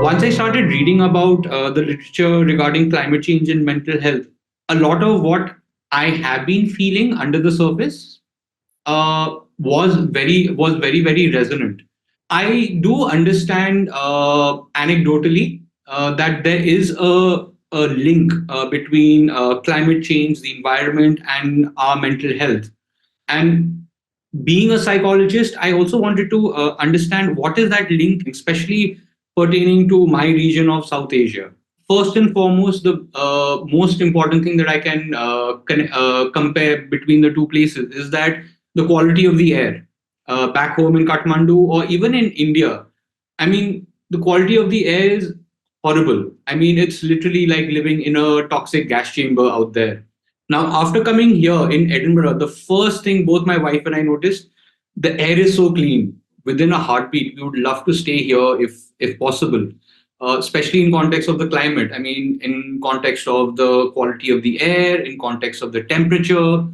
Once I started reading about the literature regarding climate change and mental health, a lot of what I have been feeling under the surface was very resonant. I do understand anecdotally that there is a link between climate change, the environment, and our mental health. And being a psychologist, I also wanted to understand what is that link, especially pertaining to my region of South Asia. First and foremost, the most important thing that I can compare between the two places is that the quality of the air back home in Kathmandu or even in India. I mean, the quality of the air is horrible. I mean, it's literally like living in a toxic gas chamber out there. Now, after coming here in Edinburgh, the first thing both my wife and I noticed, the air is so clean. Within a heartbeat, we would love to stay here if possible, especially in context of the climate. I mean, in context of the quality of the air, in context of the temperature,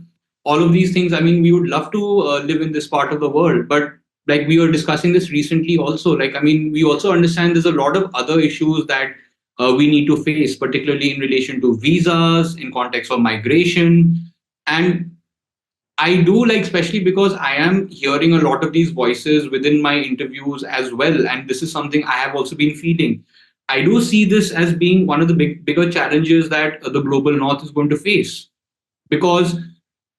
all of these things. I mean, we would love to live in this part of the world, but like we were discussing this recently also, like, I mean, we also understand there's a lot of other issues that we need to face, particularly in relation to visas, in context of migration. And I do like, especially because I am hearing a lot of these voices within my interviews as well. And this is something I have also been feeling. I do see this as being one of the bigger challenges that the global north is going to face. Because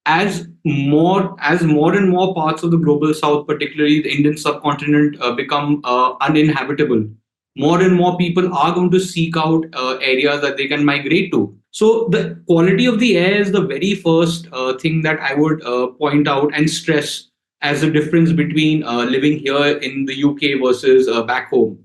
as more and more parts of the global south, particularly the Indian subcontinent, become uninhabitable, more and more people are going to seek out areas that they can migrate to. So the quality of the air is the very first thing that I would point out and stress as a difference between living here in the UK versus back home.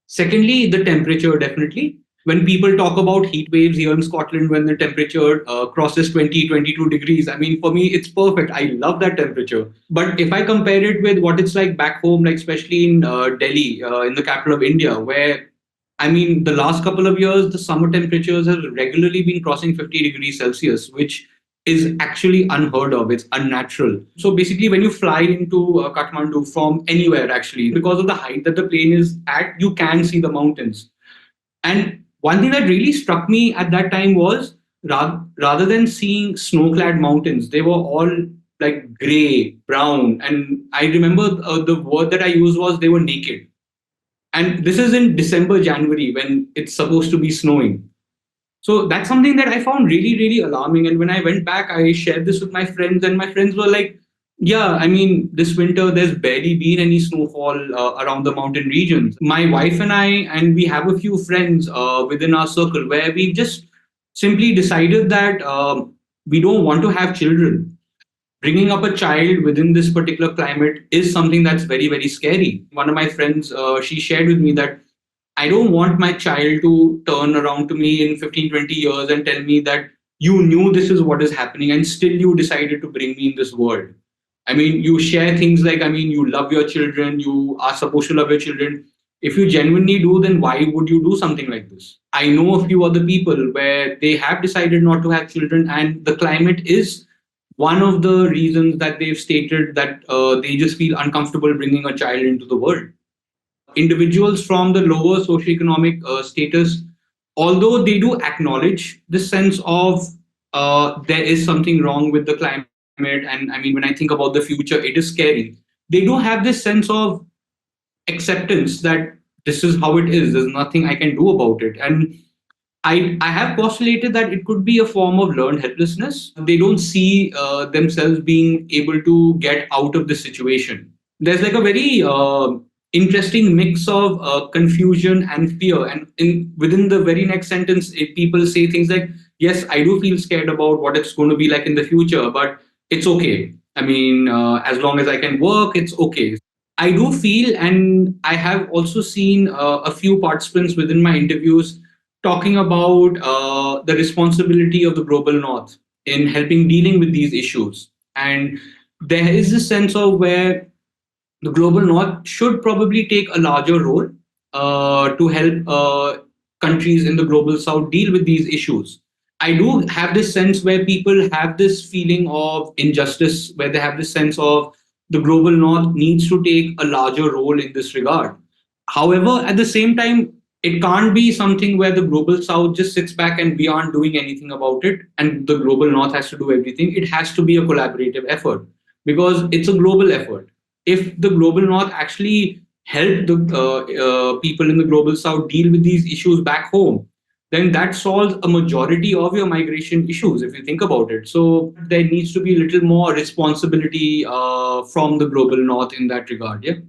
Secondly, the temperature, definitely. When people talk about heat waves here in Scotland, when the temperature crosses 20, 22 degrees, I mean, for me, it's perfect. I love that temperature. But if I compare it with what it's like back home, like especially in Delhi, in the capital of India, where I mean, the last couple of years, the summer temperatures have regularly been crossing 50 degrees Celsius, which is actually unheard of. It's unnatural. So basically, when you fly into Kathmandu from anywhere, actually, because of the height that the plane is at, you can see the mountains. And one thing that really struck me at that time was rather than seeing snow-clad mountains, they were all like gray, brown. And I remember the word that I used was they were naked. And this is in December, January, when it's supposed to be snowing. So that's something that I found really alarming. And when I went back, I shared this with my friends, and my friends were like, yeah, I mean, this winter there's barely been any snowfall around the mountain regions. My wife and I, and we have a few friends within our circle where we've just simply decided that we don't want to have children. Bringing up a child within this particular climate is something that's very scary. One of my friends, she shared with me that I don't want my child to turn around to me in 15, 20 years and tell me that you knew this is what is happening and still you decided to bring me in this world. I mean, you share things like, I mean, you love your children, you are supposed to love your children. If you genuinely do, then why would you do something like this? I know a few other people where they have decided not to have children, and the climate is one of the reasons that they've stated that they just feel uncomfortable bringing a child into the world. Individuals from the lower socioeconomic status, although they do acknowledge this sense of there is something wrong with the climate, and I mean, when I think about the future, it is scary. They do have this sense of acceptance that this is how it is. There's nothing I can do about it, and I have postulated that it could be a form of learned helplessness. They don't see themselves being able to get out of this situation. There's like a very interesting mix of confusion and fear. And in within the very next sentence, if people say things like, "Yes, I do feel scared about what it's going to be like in the future, but it's okay. I mean, as long as I can work, it's okay." I do feel, and I have also seen a few participants within my interviews talking about the responsibility of the global north in helping dealing with these issues. And there is this sense of where the global north should probably take a larger role to help countries in the global south deal with these issues. I do have this sense where people have this feeling of injustice, where they have this sense of the global north needs to take a larger role in this regard. However, at the same time, it can't be something where the global south just sits back and we aren't doing anything about it, and the global north has to do everything. It has to be a collaborative effort because it's a global effort. If the global north actually helped the people in the global south deal with these issues back home, then that solves a majority of your migration issues if you think about it. So there needs to be a little more responsibility from the global north in that regard. Yeah.